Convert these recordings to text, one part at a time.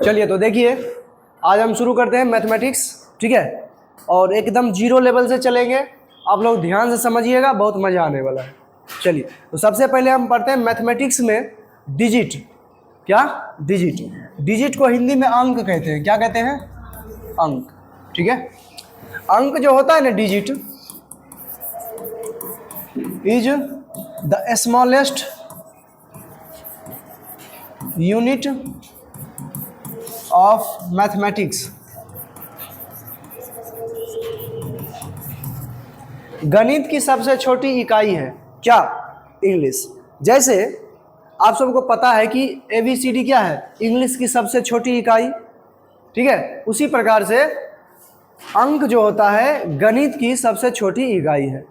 चलिए तो देखिए, आज हम शुरू करते हैं मैथमेटिक्स, ठीक है। और एकदम जीरो लेवल से चलेंगे, आप लोग ध्यान से समझिएगा, बहुत मज़ा आने वाला है। चलिए तो सबसे पहले हम पढ़ते हैं मैथमेटिक्स में डिजिट। क्या? डिजिट। डिजिट को हिंदी में अंक कहते हैं। क्या कहते हैं? अंक, ठीक है। अंक जो होता है ना, digit is the smallest unit of mathematics. गणित की सबसे छोटी इकाई है। क्या? इंग्लिश। जैसे आप सबको पता है कि ABCD क्या है? इंग्लिश की सबसे छोटी इकाई, ठीक है। उसी प्रकार से अंक जो होता है गणित की सबसे छोटी इकाई है,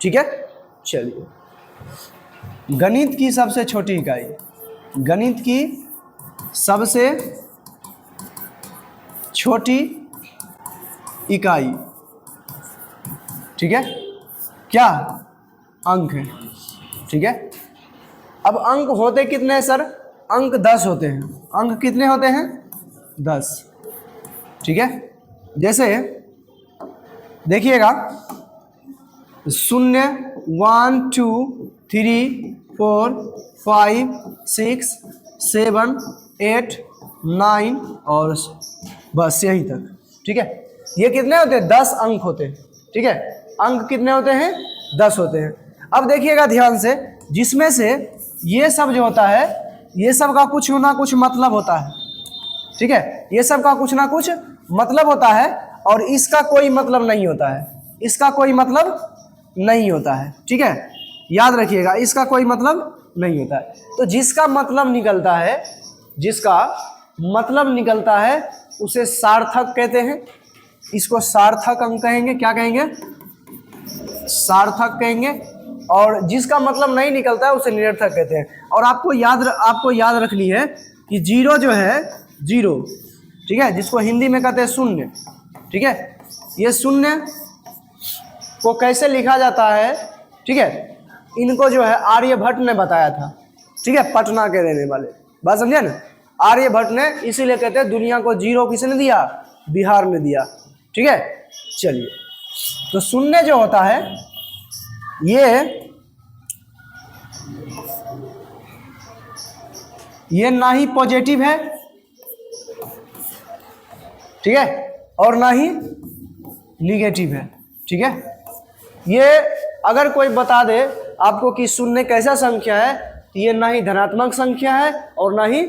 ठीक है। चलिए, गणित की सबसे छोटी इकाई, गणित की सबसे छोटी इकाई, ठीक है, क्या? अंक है, ठीक है। अब अंक होते कितने हैं सर? अंक 10 होते हैं। अंक कितने होते हैं? 10, ठीक है। जैसे देखिएगा, 0 1 2 3 4 5 6 7 8 9 और बस यहीं तक, ठीक है। ये कितने होते हैं? 10 अंक होते हैं, ठीक है। अंक कितने होते हैं? 10 होते हैं। अब देखिएगा ध्यान से, जिसमें से ये सब जो होता है, ये सब का कुछ ना कुछ मतलब होता है, ठीक है। ये सब का कुछ ना कुछ मतलब होता है और इसका कोई मतलब नहीं होता है। इसका कोई मतलब नहीं होता है, ठीक है। याद रखिएगा, इसका कोई मतलब नहीं होता है। तो जिसका मतलब निकलता है, जिसका मतलब निकलता है उसे सार्थक कहते हैं। इसको सार्थक अंक कहेंगे। क्या कहेंगे? सार्थक कहेंगे। और जिसका मतलब नहीं निकलता है उसे निरर्थक कहते हैं। और आपको याद रखनी है कि जीरो जो है, जीरो, ठीक है, जिसको हिंदी में कहते हैं शून्य, ठीक है। ये शून्य को कैसे लिखा जाता है, ठीक है, इनको जो है आर्यभट्ट ने बताया था, ठीक है, पटना के रहने वाले। बात समझे ना? आर्यभट्ट ने, इसीलिए कहते हैं दुनिया को जीरो किसने दिया? बिहार ने दिया, ठीक है। चलिए, तो शून्य जो होता है ये ना ही पॉजिटिव है, ठीक है, और ना ही निगेटिव है, ठीक है। ये अगर कोई बता दे आपको कि शून्य कैसा संख्या है, तो ये ना ही धनात्मक संख्या है और ना ही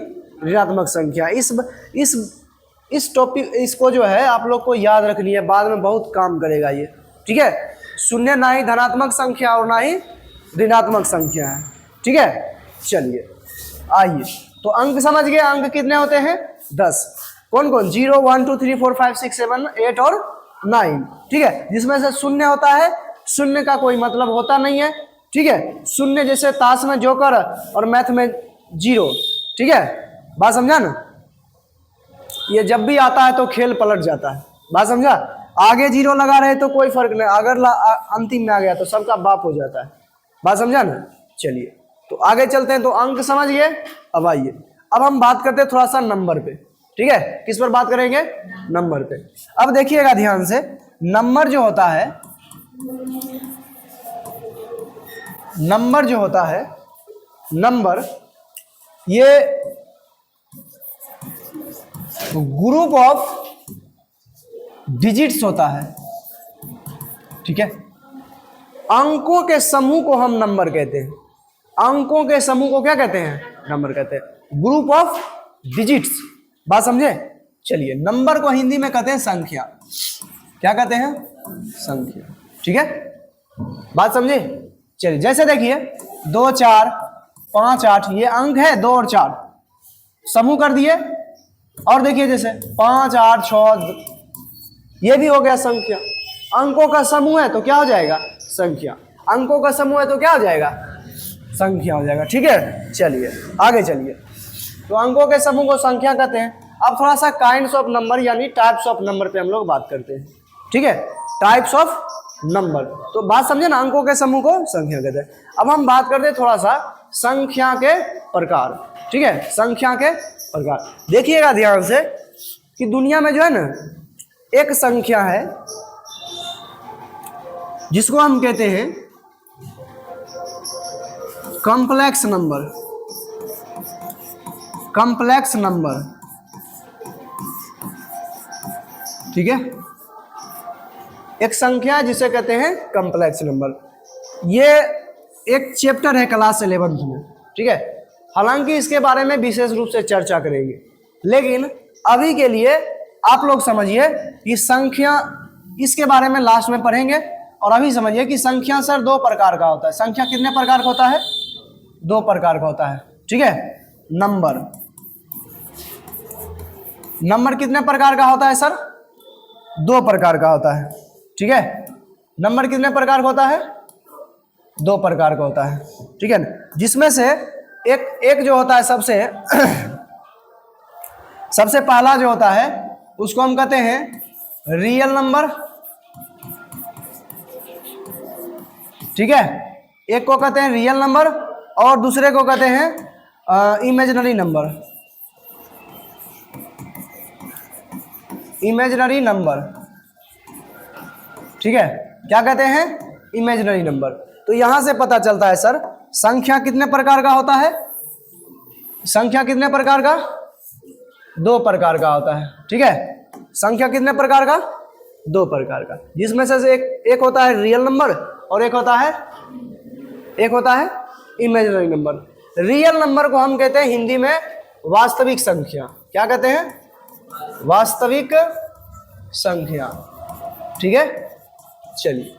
ऋणात्मक संख्या। इस टॉपिक, इसको जो है आप लोग को याद रखनी है, बाद में बहुत काम करेगा ये, ठीक है। शून्य ना ही धनात्मक संख्या और ना ही ऋणात्मक संख्या है, ठीक है। चलिए आइए, तो अंक समझ गए। अंक कितने होते हैं? 10। कौन कौन? 0 1 2 3 4 5 6 7 8 और 9, ठीक है। जिसमें से शून्य होता है, शून्य का कोई मतलब होता नहीं है, ठीक है। शून्य जैसे ताश में जोकर और मैथ में 0, ठीक है। बात समझा ना? ये जब भी आता है तो खेल पलट जाता है। बात समझा? आगे 0 लगा रहे तो कोई फर्क नहीं, अगर अंतिम में आ गया तो सबका बाप हो जाता है। बात समझा ना? चलिए तो आगे चलते हैं। तो अंक समझ गए। अब आइए, अब हम बात करते हैं थोड़ा सा नंबर पे, ठीक है। किस पर बात करेंगे? नंबर पे। अब देखिएगा ध्यान से, नंबर जो होता है, नंबर जो होता है, नंबर ये ग्रुप ऑफ डिजिट्स होता है, ठीक है। अंकों के समूह को हम नंबर कहते हैं। अंकों के समूह को क्या कहते हैं? नंबर कहते हैं। Group of digits. बात समझे? चलिए, नंबर को हिंदी में कहते हैं संख्या। क्या कहते हैं? संख्या, ठीक है। बात समझे? चलिए, जैसे देखिए 2 4 5 8 ये अंक है, 2 और 4 समूह कर दिए। और देखिए जैसे 5 8 6 ये भी हो गया संख्या। अंकों का समूह है तो क्या हो जाएगा? संख्या। अंकों का समूह है तो क्या हो जाएगा? संख्या हो जाएगा, ठीक है। चलिए आगे चलिए। तो अंकों के समूह को संख्या कहते हैं। अब थोड़ा सा काइंड्स ऑफ नंबर यानी टाइप्स ऑफ नंबर पे हम लोग बात करते हैं, ठीक है। टाइप्स ऑफ नंबर, तो बात समझे ना, अंकों के समूह को संख्या कहते हैं। अब हम बात करते हैं थोड़ा सा संख्या के प्रकार, ठीक है, संख्या के प्रकार। देखिएगा ध्यान से कि दुनिया में जो है ना एक संख्या है जिसको हम कहते हैं कॉम्प्लेक्स नंबर। कॉम्प्लेक्स नंबर, ठीक है, एक संख्या जिसे कहते हैं कॉम्प्लेक्स नंबर। ये एक चैप्टर है क्लास 11th में, ठीक है। हालांकि इसके बारे में विशेष रूप से चर्चा करेंगे, लेकिन अभी के लिए आप लोग समझिए कि संख्या, इसके बारे में लास्ट में पढ़ेंगे। और अभी समझिए कि संख्या सर दो प्रकार का होता है। संख्या कितने प्रकार का होता है? दो प्रकार का होता है, ठीक है। नंबर, नंबर कितने प्रकार का होता है सर? दो प्रकार का होता है, ठीक है। नंबर कितने प्रकार का होता है? दो प्रकार का होता है, ठीक है ना। जिसमें से एक जो होता है सबसे पहला जो होता है उसको हम कहते हैं रियल नंबर, ठीक है। एक को कहते हैं रियल नंबर और दूसरे को कहते हैं इमेजिनरी नंबर। इमेजिनरी नंबर, ठीक है, क्या कहते हैं? Imaginary number. तो यहां से पता चलता है सर संख्या कितने प्रकार का होता है? संख्या कितने प्रकार का? दो प्रकार का होता है, ठीक है। संख्या कितने प्रकार का? दो प्रकार का, जिसमें से एक होता है रियल नंबर और एक होता है इमेजिनरी नंबर। रियल नंबर को हम कहते हैं हिंदी में वास्तविक संख्या। क्या कहते हैं? वास्तविक संख्या, ठीक है। चलिए,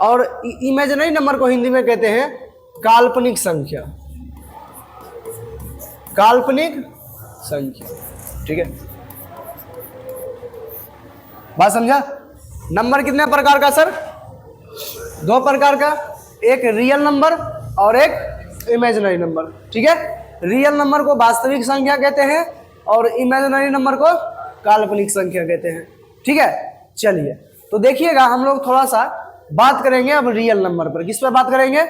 और इमेजिनरी नंबर को हिंदी में कहते हैं काल्पनिक संख्या। काल्पनिक संख्या, ठीक है। बात समझा? नंबर कितने प्रकार का सर? दो प्रकार का, एक रियल नंबर और एक इमेजिनरी नंबर, ठीक है। रियल नंबर को वास्तविक संख्या कहते हैं और इमेजिनरी नंबर को काल्पनिक संख्या कहते हैं, ठीक है। चलिए, तो देखिएगा हम लोग थोड़ा सा बात करेंगे अब रियल नंबर पर। किस पर बात करेंगे?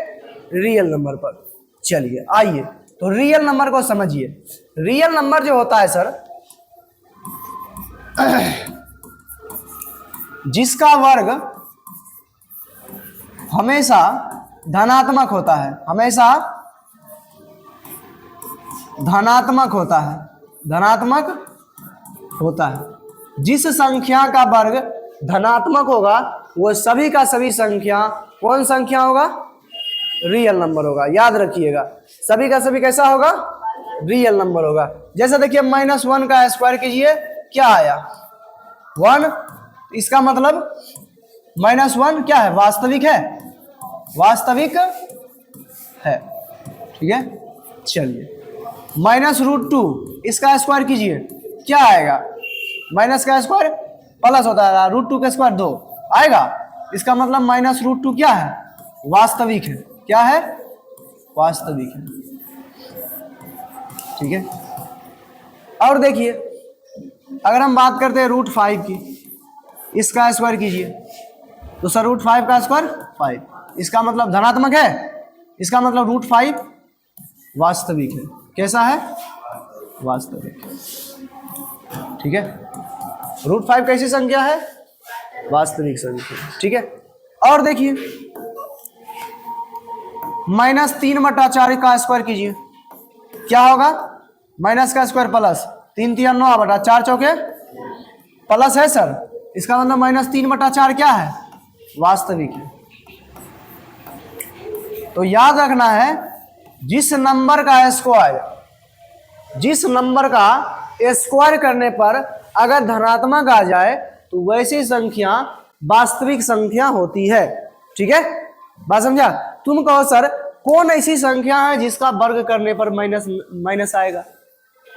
रियल नंबर पर। चलिए आइए, तो रियल नंबर को समझिए। रियल नंबर जो होता है सर जिसका वर्ग हमेशा धनात्मक होता है, हमेशा धनात्मक होता है, धनात्मक होता है। जिस संख्या का वर्ग धनात्मक होगा वो सभी का सभी संख्या कौन संख्या होगा? रियल नंबर होगा। याद रखिएगा, सभी का सभी कैसा होगा? रियल नंबर होगा। जैसे देखिए -1 का स्क्वायर कीजिए, क्या आया? 1। इसका मतलब -1 क्या है? वास्तविक है, वास्तविक है, ठीक है। चलिए, -√2 इसका स्क्वायर कीजिए, क्या आएगा? माइनस का स्क्वायर प्लस होता है, √2 का स्क्वायर 2 आएगा। इसका मतलब -√2 क्या है? वास्तविक है। क्या है? वास्तविक है, ठीक है। और देखिए, अगर हम बात करते हैं √5 की, इसका स्क्वायर कीजिए तो सर √5 का स्क्वायर 5, इसका मतलब धनात्मक है। इसका मतलब √5 वास्तविक है। कैसा है? वास्तविक, ठीक है। √5 कैसी संख्या है? वास्तविक संख्या, ठीक है। और देखिए -3/4 का स्क्वायर कीजिए, क्या होगा? माइनस का स्क्वायर प्लस 3 3 9/4 चौके प्लस है सर। इसका मतलब -3/4 क्या है? वास्तविक है। तो याद रखना है, जिस नंबर का स्क्वायर करने पर अगर धनात्मक आ जाए तो वैसी संख्या वास्तविक संख्या होती है, ठीक है। बात समझा? तुम कहो सर कौन ऐसी संख्या है जिसका वर्ग करने पर माइनस आएगा,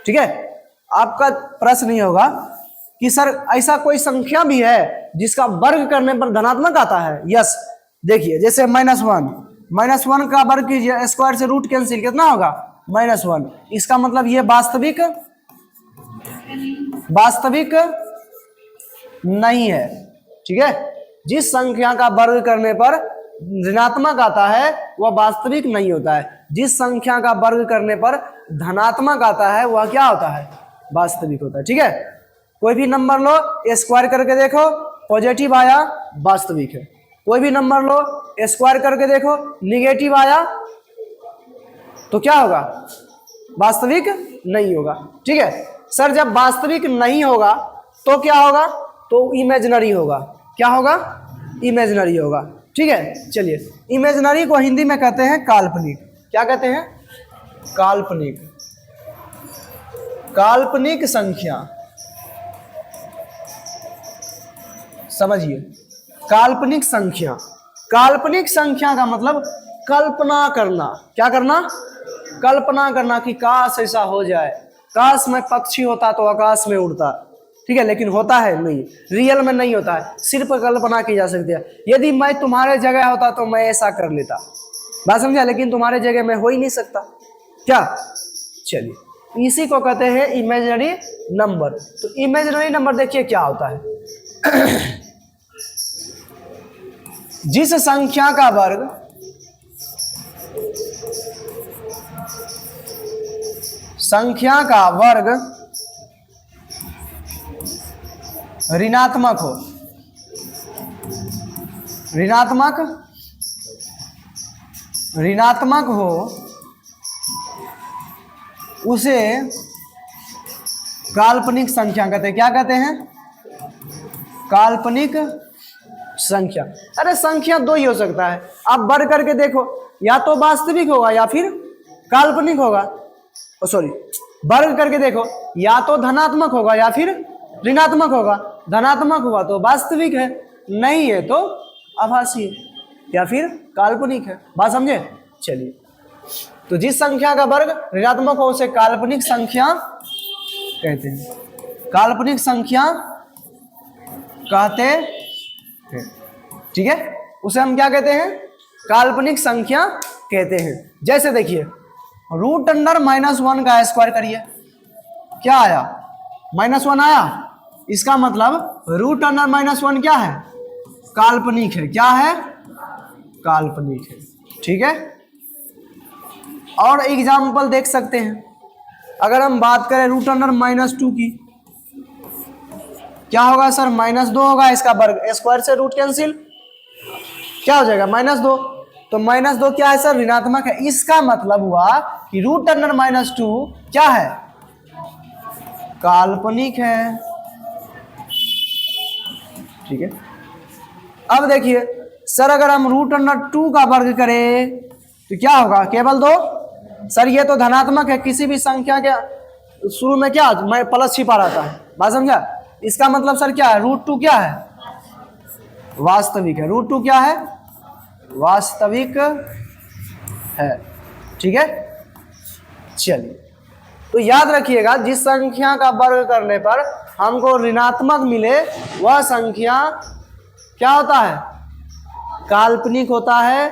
ठीक है। आपका प्रश्न नहीं होगा कि सर ऐसा कोई संख्या भी है जिसका वर्ग करने पर धनात्मक आता है। यस, देखिए जैसे -1 का वर्ग कीजिए, स्क्वायर से रूट कैंसिल, कितना होगा? -1। इसका मतलब ये वास्तविक नहीं है, ठीक है। जिस संख्या का वर्ग करने पर ऋणात्मक आता है वह वास्तविक नहीं होता है। जिस संख्या का वर्ग करने पर धनात्मक आता है वह क्या होता है, वास्तविक होता है। ठीक है, कोई भी नंबर लो, स्क्वायर करके देखो, पॉजिटिव आया, वास्तविक है। कोई भी नंबर लो, स्क्वायर करके देखो, निगेटिव आया, तो क्या होगा, वास्तविक नहीं होगा। ठीक है सर, जब वास्तविक नहीं होगा तो क्या होगा, तो इमेजिनरी होगा। क्या होगा, इमेजिनरी होगा। ठीक है, चलिए, इमेजिनरी को हिंदी में कहते हैं काल्पनिक। क्या कहते हैं, काल्पनिक। काल्पनिक संख्या, समझिए, काल्पनिक संख्या। काल्पनिक संख्या का मतलब कल्पना करना। क्या करना, कल्पना करना कि काश ऐसा हो जाए, काश मैं पक्षी होता तो आकाश में उड़ता। ठीक है, लेकिन होता है नहीं, रियल में नहीं होता है, सिर्फ कल्पना की जा सकती है। यदि मैं तुम्हारे जगह होता तो मैं ऐसा कर लेता, बात समझा, लेकिन तुम्हारे जगह में हो ही नहीं सकता। क्या, चलिए, इसी को कहते हैं इमेजिनरी नंबर। तो इमेजिनरी नंबर देखिए क्या होता है, जिस संख्या का वर्ग ऋणात्मक हो, ऋणात्मक हो, उसे काल्पनिक संख्या कहते हैं। क्या कहते हैं, काल्पनिक संख्या। अरे संख्या दो ही हो सकता है, आप बढ़ करके देखो, या तो वास्तविक होगा या फिर काल्पनिक होगा। सॉरी, वर्ग करके देखो, या तो धनात्मक होगा या फिर ऋणात्मक होगा। धनात्मक हुआ तो वास्तविक है, नहीं है तो आभासी है या फिर काल्पनिक है। बात समझे, चलिए, तो जिस संख्या का वर्ग ऋणात्मक हो उसे काल्पनिक संख्या कहते हैं। काल्पनिक संख्या कहते हैं। ठीक है, उसे हम क्या कहते हैं, काल्पनिक संख्या कहते हैं। जैसे देखिए, √(-1) का स्क्वायर करिए, क्या आया, -1 आया। इसका मतलब √(-1) क्या है, काल्पनिक है। क्या है, काल्पनिक है। ठीक है, और एग्जाम्पल देख सकते हैं। अगर हम बात करें √(-2) की, क्या होगा सर, -2 होगा। इसका वर्ग, स्क्वायर से रूट कैंसिल, क्या हो जाएगा, -2। तो -2 क्या है सर, ऋणात्मक है। इसका मतलब हुआ कि √(-2) क्या है, काल्पनिक है। ठीक है, अब देखिए सर, अगर हम √(2) का वर्ग करें तो क्या होगा, केवल 2। सर ये तो धनात्मक है, किसी भी संख्या के शुरू में क्या मैं प्लस छिपा रहता है। बात समझा, इसका मतलब सर क्या है, √2 क्या है, वास्तविक है। √2 क्या है, वास्तविक है। ठीक है, चलिए, तो याद रखिएगा, जिस संख्या का वर्ग करने पर हमको ऋणात्मक मिले वह संख्या क्या होता है, काल्पनिक होता है,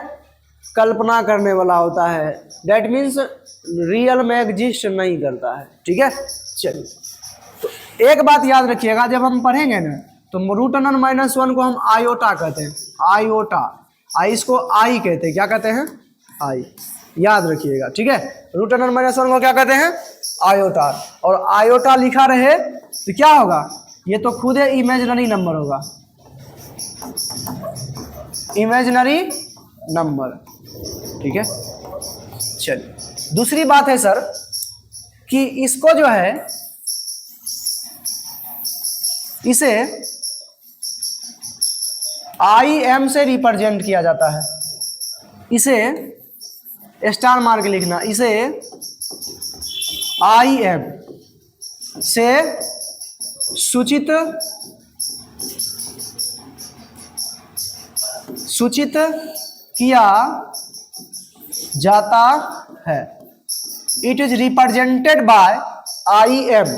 कल्पना करने वाला होता है। दैट मीन्स रियल में एग्जिस्ट नहीं करता है। ठीक है, चलिए, तो एक बात याद रखिएगा, जब हम पढ़ेंगे ना तो √(-1) को हम आयोटा कहते हैं। आयोटा, इसको आई कहते हैं। क्या कहते हैं, आई, याद रखिएगा। ठीक है, √(-1) को क्या कहते हैं, आयोटा। और आयोटा लिखा रहे तो क्या होगा, ये तो खुद इमेजिनरी नंबर होगा, इमेजिनरी नंबर। ठीक है, चलिए, दूसरी बात है सर कि इसको जो है, इसे IM से रिप्रेजेंट किया जाता है। इसे स्टार मार्क लिखना, इसे IM से सूचित किया जाता है। It is represented by IM।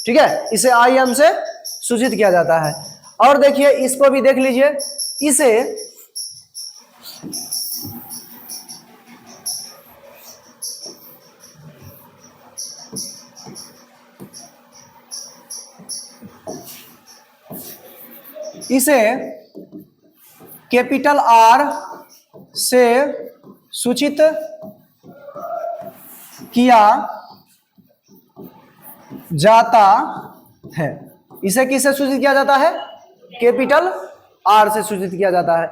ठीक है, इसे IM से सूचित किया जाता है। और देखिए, इसको भी देख लीजिए, इसे कैपिटल R से सूचित किया जाता है। इसे किससे सूचित किया जाता है? कैपिटल आर से सूचित किया जाता है।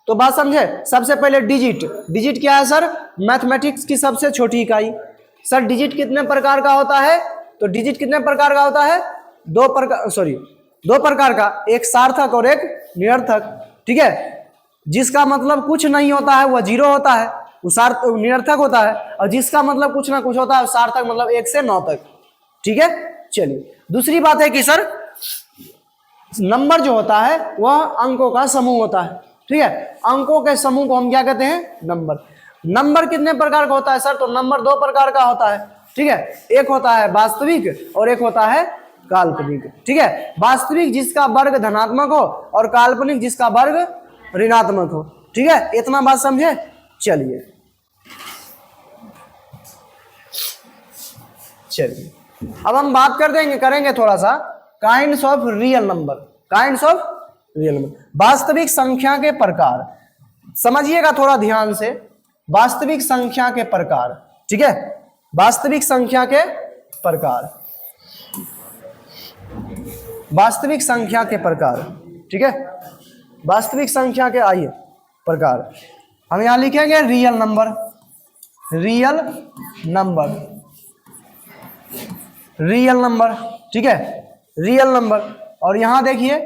तो बात समझे। सबसे पहले डिजिट। डिजिट क्या है सर? मैथमेटिक्स की सबसे छोटी इकाई। सर डिजिट कितने प्रकार का होता है? तो डिजिट कितने प्रकार का होता है? दो प्रकार का, एक सार्थक और एक निरर्थक। ठीक है, जिसका मतलब कुछ नहीं होता है वह जीरो होता है, वो निरर्थक होता है, और जिसका मतलब कुछ ना कुछ होता है सार्थक, मतलब 1 से 9 तक। ठीक है, चलिए दूसरी बात है कि सर नंबर जो होता है वह अंकों का समूह होता है। ठीक है, अंकों के समूह को हम क्या कहते हैं? नंबर। नंबर कितने प्रकार का होता है सर? तो नंबर 2 प्रकार का होता है। ठीक है, एक होता है वास्तविक और एक होता है काल्पनिक। ठीक है, वास्तविक जिसका वर्ग धनात्मक हो और काल्पनिक जिसका वर्ग ऋणात्मक हो। ठीक है, इतना बात समझे। चलिए अब हम बात करेंगे थोड़ा सा kinds of real number. Kinds of real number, वास्तविक संख्या के प्रकार। समझिएगा थोड़ा ध्यान से, वास्तविक संख्या के प्रकार। ठीक है, वास्तविक संख्या के प्रकार, वास्तविक संख्या के प्रकार। ठीक है, वास्तविक संख्या के आइए प्रकार हम यहां लिखेंगे real number. Real number, real number. ठीक है, रियल नंबर। और यहां देखिए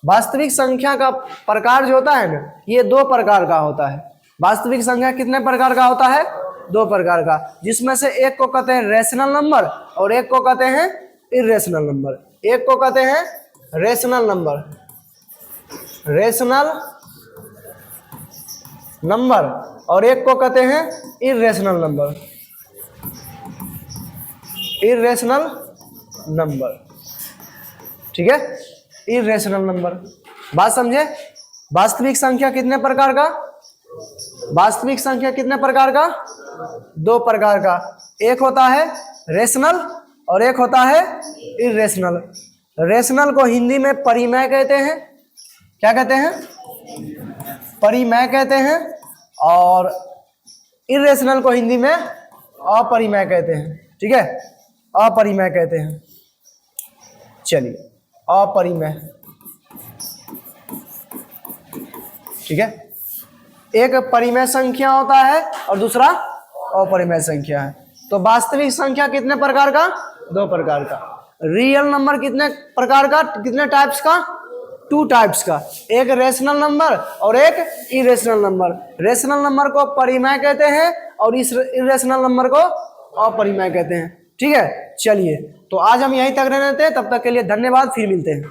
वास्तविक संख्या का प्रकार जो होता है ना, ये 2 प्रकार का होता है। वास्तविक संख्या कितने प्रकार का होता है? 2 प्रकार का, जिसमें से एक को कहते हैं रेशनल नंबर और एक को कहते हैं इरेशनल नंबर। एक को कहते हैं रेशनल नंबर, रेशनल नंबर, और एक को कहते हैं इरेशनल नंबर, इरेशनल नंबर। ठीक है, इरेशनल नंबर। बात समझे। वास्तविक संख्या कितने प्रकार का? वास्तविक संख्या कितने प्रकार का? 2 प्रकार का। एक होता है रेशनल और एक होता है इरेशनल। रेशनल को हिंदी में परिमेय कहते हैं। क्या कहते हैं? परिमेय कहते हैं। और इरेशनल को हिंदी में अपरिमेय कहते हैं। ठीक है, अपरिमेय कहते हैं। चलिए, अपरिमेय। ठीक है, एक परिमेय संख्या होता है और दूसरा अपरिमेय संख्या है। तो वास्तविक संख्या कितने प्रकार का? 2 प्रकार का। रियल नंबर कितने प्रकार का? कितने टाइप्स का? 2 टाइप्स का। एक रेशनल नंबर और एक इरेशनल नंबर। रेशनल नंबर को परिमेय कहते हैं और इरेशनल नंबर को अपरिमेय कहते हैं। ठीक है, चलिए तो आज हम यहीं तक रहने देते हैं। तब तक के लिए धन्यवाद, फिर मिलते हैं।